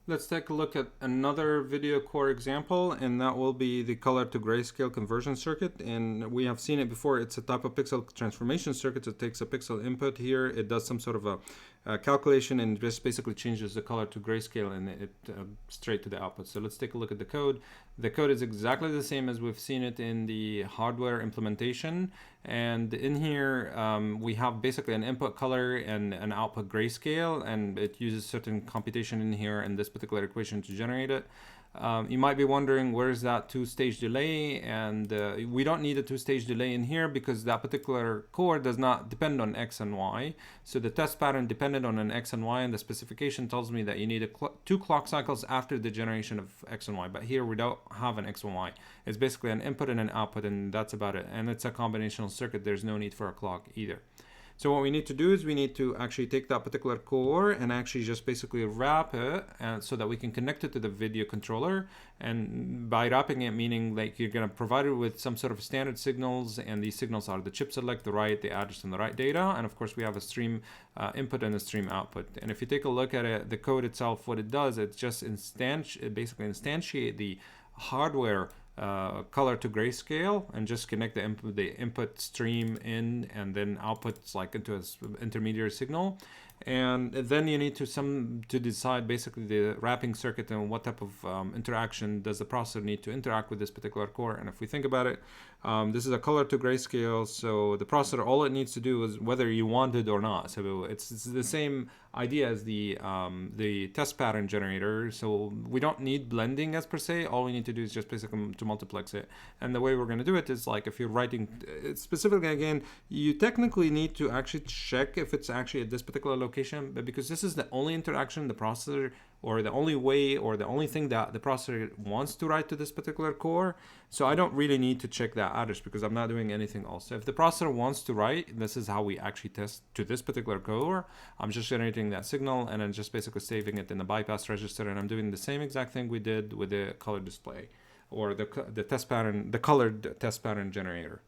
Let's take a look at another video core example, and that will be the color to grayscale conversion circuit. And we have seen it before. It's a type of pixel transformation circuit. It takes a pixel input here. It does some sort of a calculation and just basically changes the color to grayscale and it straight to the output. So let's take a look at the code. The code is exactly the same as we've seen it in the hardware implementation. And in here, we have basically an input color and an output grayscale, and it uses certain computation in here in this particular equation to generate it. You might be wondering, where's that two-stage delay? And we don't need a two-stage delay in here because that particular core does not depend on X and Y. So the test pattern depended on an X and Y, and the specification tells me that you need two clock cycles after the generation of X and Y. But here we don't have an X and Y. It's basically an input and an output, and that's about it. And it's a combinational circuit. There's no need for a clock either. So what we need to do is we need to actually take that particular core and actually just basically wrap it so that we can connect it to the video controller. And by wrapping it, meaning like you're going to provide it with some sort of standard signals, and these signals are the chip select, the write, the address, and the write data. And of course, we have a stream input and a stream output. And if you take a look at it, the code itself, what it does, it just basically instantiate the hardware color to grayscale and just connect the input stream in, and then outputs like into an intermediary signal. And then you need to decide basically the wrapping circuit and what type of interaction does the processor need to interact with this particular core. And if we think about it, this is a color to grayscale, so the processor, all it needs to do is whether you want it or not. So it's the same idea as the test pattern generator. So we don't need blending as per se. All we need to do is just basically to multiplex it. And the way we're going to do it is like if you're writing specifically, again, you technically need to actually check if it's actually at this particular location, but because this is the only interaction the processor, or the only way, or the only thing that the processor wants to write to this particular core, so I don't really need to check that address because I'm not doing anything else. So if the processor wants to write, this is how we actually test to this particular core. I'm just generating that signal and then just basically saving it in the bypass register, and I'm doing the same exact thing we did with the color display or the test pattern, the colored test pattern generator.